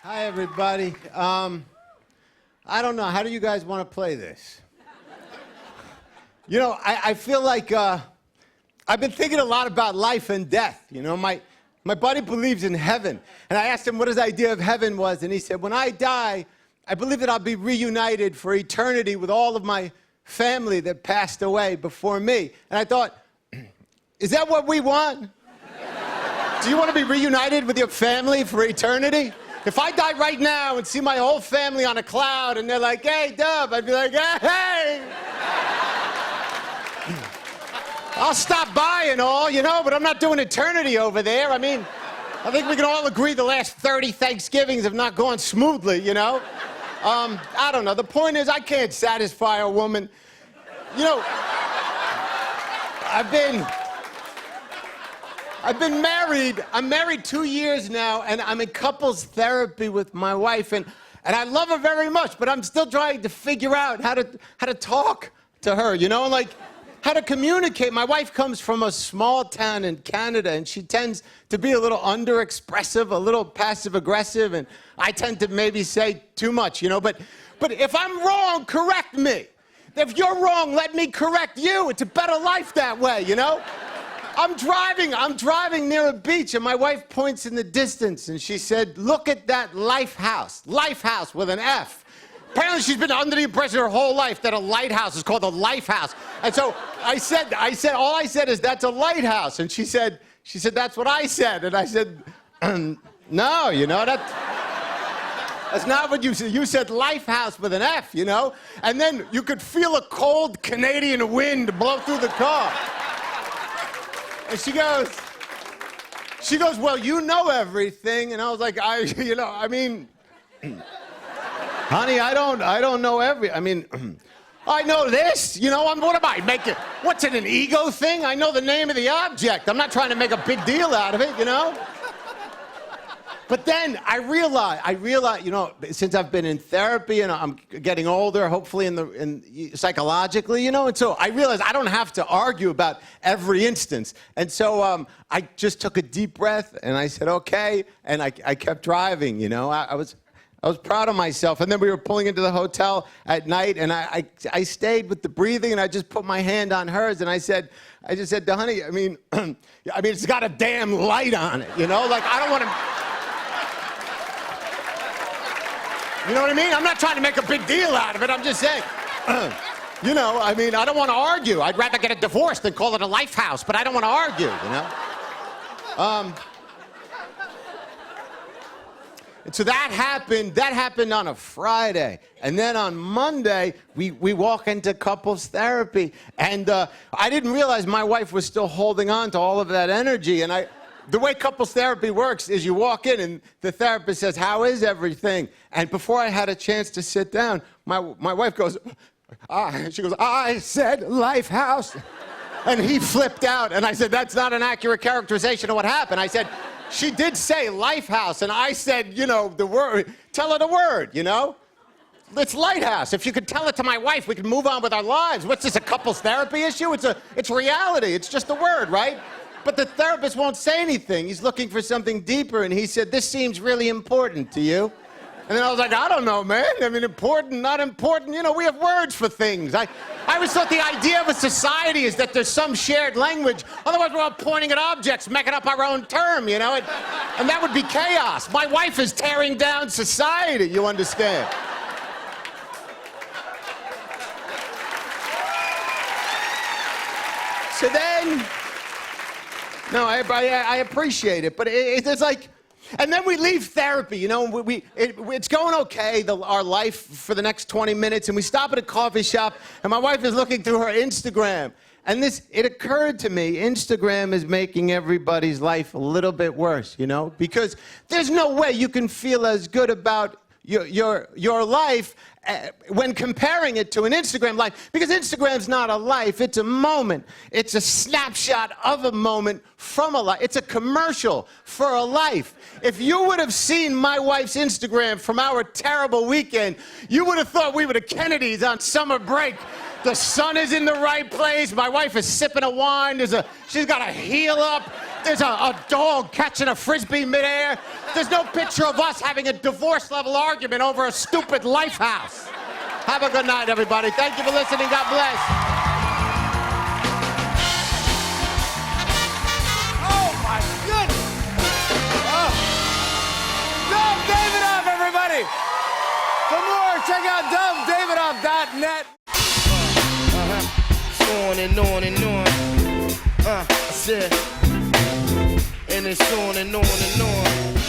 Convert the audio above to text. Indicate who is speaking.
Speaker 1: Hi, everybody. I don't know. How do you guys want to play this? You know, I feel like I've been thinking a lot about life and death. You know, my buddy believes in heaven. And I asked him what his idea of heaven was. And he said, when I die, I believe that I'll be reunited for eternity with all of my family that passed away before me. And I thought, is that what we want? Do you want to be reunited with your family for eternity? If I die right now and see my whole family on a cloud and they're like, hey, Dub, I'd be like, hey! I'll stop by and all, you know, but I'm not doing eternity over there. I mean, I think we can all agree the last 30 Thanksgivings have not gone smoothly, you know? I don't know. The point is, I can't satisfy a woman. You know, I've been married. I'm married 2 years now, and I'm in couples therapy with my wife, and I love her very much, but I'm still trying to figure out how to talk to her, you know, and like how to communicate. My wife comes from a small town in Canada, and she tends to be a little underexpressive, a little passive-aggressive, and I tend to maybe say too much, you know, but if I'm wrong, correct me. If you're wrong, let me correct you. It's a better life that way, you know? I'm driving near a beach, and my wife points in the distance, and she said, look at that Life House with an F. Apparently she's been under the impression her whole life that a lighthouse is called a Life House. And so I said, all I said is, that's a lighthouse. And she said, that's what I said. And I said, no, you know, that's not what you said. You said Life House with an F, you know? And then you could feel a cold Canadian wind blow through the car. And she goes, well, you know everything. And I was like, honey, I don't know I know this, you know, what am I making? What's it, an ego thing? I know the name of the object. I'm not trying to make a big deal out of it, you know? But then I realized, you know, since I've been in therapy and I'm getting older, hopefully psychologically, you know, and so I realized I don't have to argue about every instance. And so I just took a deep breath and I said, okay, and I kept driving, you know. I was proud of myself. And then we were pulling into the hotel at night, and I stayed with the breathing, and I just put my hand on hers, and I just said, honey, it's got a damn light on it, you know? Like, I don't want to... You know what I mean? I'm not trying to make a big deal out of it. I'm just saying, you know, I don't want to argue. I'd rather get a divorce than call it a Life House, but I don't want to argue, you know? And so that happened on a Friday. And then on Monday, we walk into couples therapy. And I didn't realize my wife was still holding on to all of that energy. And the way couples therapy works is you walk in and the therapist says, how is everything? And before I had a chance to sit down, my wife goes, she goes, I said Life House. And he flipped out. And I said, that's not an accurate characterization of what happened. I said, she did say Life House. And I said, you know, the word, tell her the word, you know? It's Lighthouse. If you could tell it to my wife, we could move on with our lives. What's this, a couples therapy issue? It's reality. It's just a word, right? But the therapist won't say anything. He's looking for something deeper, and he said, this seems really important to you. And then I was like, I don't know, man. Important, not important. You know, we have words for things. I always thought the idea of a society is that there's some shared language. Otherwise, we're all pointing at objects, making up our own term, you know? And that would be chaos. My wife is tearing down society, you understand? So then... No, I appreciate it, but it's like, and then we leave therapy, you know, it's going okay, our life for the next 20 minutes, and we stop at a coffee shop, and my wife is looking through her Instagram, and it occurred to me, Instagram is making everybody's life a little bit worse, you know, because there's no way you can feel as good about your life when comparing it to an Instagram life, because Instagram's not a life, it's a moment. It's a snapshot of a moment from a life. It's a commercial for a life. If you would have seen my wife's Instagram from our terrible weekend, you would have thought we were the Kennedys on summer break. The sun is in the right place. My wife is sipping a wine. She's got a heel up. There's a dog catching a frisbee midair. There's no picture of us having a divorce-level argument over a stupid life house. Have a good night, everybody. Thank you for listening. God bless.
Speaker 2: Oh, my goodness. Oh. Dub Davidoff, everybody. For more, check out dubdavidoff.net.
Speaker 3: On and on and on. I said, and it's on and on and on.